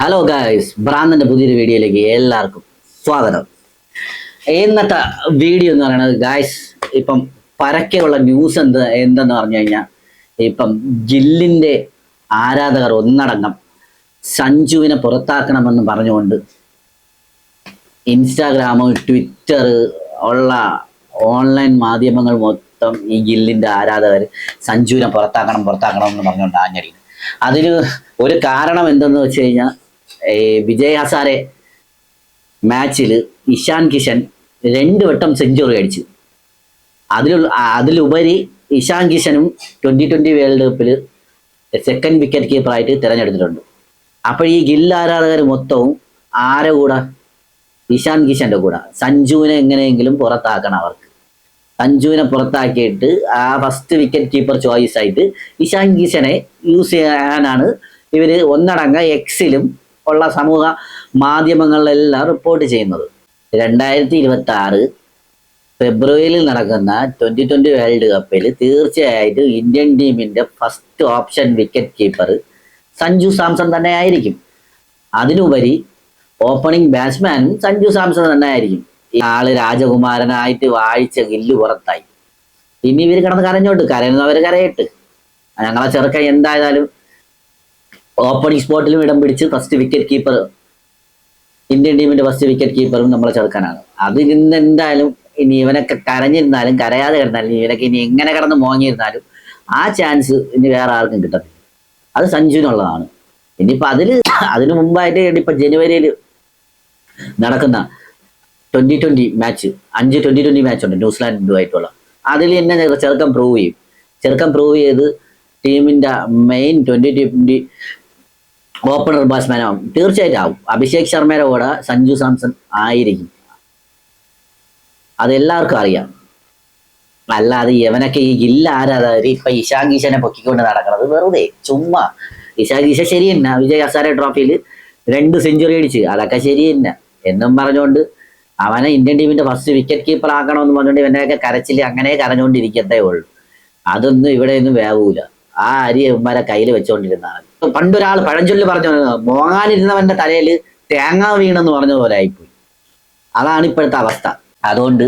Hello guys, ഭ്രാന്തന്റെ പുതിയൊരു വീഡിയോയിലേക്ക് എല്ലാവർക്കും സ്വാഗതം. ഇന്നത്തെ വീഡിയോ എന്ന് പറയുന്നത് ഗായ്സ്, ഇപ്പം പരക്കെയുള്ള ന്യൂസ് എന്തെന്ന് പറഞ്ഞു കഴിഞ്ഞാൽ, ഇപ്പം ഗില്ലിന്റെ ആരാധകർ ഒന്നടങ്കം സഞ്ജുവിനെ പുറത്താക്കണമെന്ന് പറഞ്ഞുകൊണ്ട് ഇൻസ്റ്റാഗ്രാമ്, ട്വിറ്റർ ഉള്ള ഓൺലൈൻ മാധ്യമങ്ങൾ മൊത്തം ഈ ഗില്ലിന്റെ ആരാധകർ സഞ്ജുവിനെ പുറത്താക്കണം എന്ന് പറഞ്ഞുകൊണ്ട് ആഞ്ഞടിക്കുന്നു. അതിന് ഒരു കാരണം എന്തെന്ന് വെച്ച് കഴിഞ്ഞാൽ, വിജയ് ഹസാരെ മാച്ചിൽ ഇഷാൻ കിഷൻ 2 വട്ടം സെഞ്ചുറി അടിച്ചു. അതിലുപരി ഇഷാൻ കിഷനും 2020 വേൾഡ് കപ്പിൽ സെക്കൻഡ് വിക്കറ്റ് കീപ്പറായിട്ട് തിരഞ്ഞെടുത്തിട്ടുണ്ട്. അപ്പോൾ ഈ ഗിൽ ആരാധകർ മൊത്തവും ആരെ കൂടെ? ഇഷാൻ കിഷന്റെ കൂടെ. സഞ്ജുവിനെ എങ്ങനെയെങ്കിലും പുറത്താക്കണം. അവർക്ക് സഞ്ജുവിനെ പുറത്താക്കിയിട്ട് ആ ഫസ്റ്റ് വിക്കറ്റ് കീപ്പർ ചോയ്സ് ആയിട്ട് ഇഷാൻ കിഷനെ യൂസ് ചെയ്യാനാണ് ഇവര് ഒന്നടങ്ക എക്സിലും ഉള്ള സമൂഹ മാധ്യമങ്ങളിലെല്ലാം റിപ്പോർട്ട് ചെയ്യുന്നത്. 2026 ഫെബ്രുവരിയിൽ നടക്കുന്ന 2020 വേൾഡ് കപ്പിൽ തീർച്ചയായിട്ടും ഇന്ത്യൻ ടീമിന്റെ first option wicket keeper Sanju Samson തന്നെ ആയിരിക്കും. അതിനുപരി ഓപ്പണിംഗ് ബാറ്റ്സ്മാനും സഞ്ജു സാംസൺ തന്നെ ആയിരിക്കും. ഈ ആള് രാജകുമാരനായിട്ട് വാഴിച്ച ഗില്ല് പുറത്തായി. ഇനി ഇവർ കിടന്ന് കരയുന്നവർ കരയട്ട്. ഞങ്ങളെ ചെറുക്കൻ എന്തായാലും ഓപ്പണിംഗ് സ്പോട്ടിലും ഇടം പിടിച്ച് ഫസ്റ്റ് വിക്കറ്റ് കീപ്പർ, ഇന്ത്യൻ ടീമിന്റെ ഫസ്റ്റ് വിക്കറ്റ് കീപ്പറും നമ്മളെ ചെറുക്കനാണ്. അത് ഇന്ന് എന്തായാലും ഇനി ഇവനൊക്കെ കരഞ്ഞിരുന്നാലും കരയാതെ കിടന്നാലും ഇവനൊക്കെ ഇനി എങ്ങനെ കിടന്ന് മോങ്ങിയിരുന്നാലും ആ ചാൻസ് ഇനി വേറെ ആർക്കും കിട്ടത്തില്ല. അത് സഞ്ജുവിനുള്ളതാണ്. ഇനിയിപ്പോൾ അതിന് മുമ്പായിട്ട് ഇപ്പൊ ജനുവരിയിൽ നടക്കുന്ന 2020 മാച്ച്, 5 2020 മാച്ച് ഉണ്ട് ന്യൂസിലാൻഡുമായിട്ടുള്ള. അതിൽ തന്നെ ചെറുക്കൻ പ്രൂവ് ചെയ്ത് ടീമിന്റെ മെയിൻ 2020 ഓപ്പണർ ബാറ്റ്സ്മാൻ ആവും. തീർച്ചയായിട്ടും ആവും. അഭിഷേക് ശർമ്മയുടെ കൂടെ സഞ്ജു സാംസൺ ആയിരിക്കും. അതെല്ലാവർക്കും അറിയാം. അല്ലാതെ ഇവനൊക്കെ ഈ ഗില്ല ആരാധകർ ഇപ്പൊ ഇഷാൻ കിഷനെ പൊക്കിക്കൊണ്ട് നടക്കുന്നത് വെറുതെ ചുമ്മാ. ഇഷാൻ കിഷൻ ശരി തന്നെ, വിജയ് ഹസാരെ ട്രോഫിയിൽ 2 സെഞ്ചുറി അടിച്ച്, അതൊക്കെ ശരി തന്നെ എന്നും പറഞ്ഞുകൊണ്ട് അവനെ ഇന്ത്യൻ ടീമിന്റെ ഫസ്റ്റ് വിക്കറ്റ് കീപ്പർ ആക്കണമെന്ന് പറഞ്ഞുകൊണ്ട് ഇവനെയൊക്കെ കരച്ചിൽ അങ്ങനെ കരഞ്ഞുകൊണ്ടിരിക്കത്തേ ഉള്ളൂ. അതൊന്നും ഇവിടെയൊന്നും വേവൂല. ആ അരി ഇവന്മാരെ കയ്യിൽ വെച്ചുകൊണ്ടിരുന്നതാണ്. പണ്ടൊരാൾ പഴഞ്ചൊല്ല് പറഞ്ഞു, മോങ്ങാനിരുന്നവന്റെ തലയിൽ തേങ്ങ വീണെന്ന് പറഞ്ഞ പോലെ ആയിപ്പോയി. അതാണ് ഇപ്പോഴത്തെ അവസ്ഥ. അതുകൊണ്ട്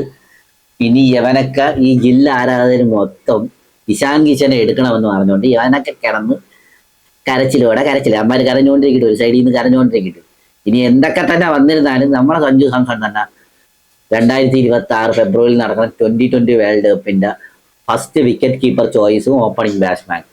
ഇനി യവനൊക്കെ ഈ ഗില്ല ആരാധകർ മൊത്തം ഇഷാൻ കിഷനെ എടുക്കണമെന്ന് പറഞ്ഞുകൊണ്ട് ഇവനൊക്കെ കിടന്ന് കരച്ചിൽ അമ്മമാർ കരഞ്ഞുകൊണ്ടിരിക്കട്ടെ, ഒരു സൈഡിൽ നിന്ന് കരഞ്ഞുകൊണ്ടിരിക്കട്ടെ. ഇനി എന്തൊക്കെ തന്നെ വന്നിരുന്നാലും നമ്മളെ സഞ്ജു സാംസൺ തന്നെ 2026 ഫെബ്രുവരിയിൽ നടക്കുന്ന 2020 വേൾഡ് കപ്പിന്റെ ഫസ്റ്റ് വിക്കറ്റ് കീപ്പർ ചോയ്സും ഓപ്പണിംഗ് ബാറ്റ്സ്മാൻ.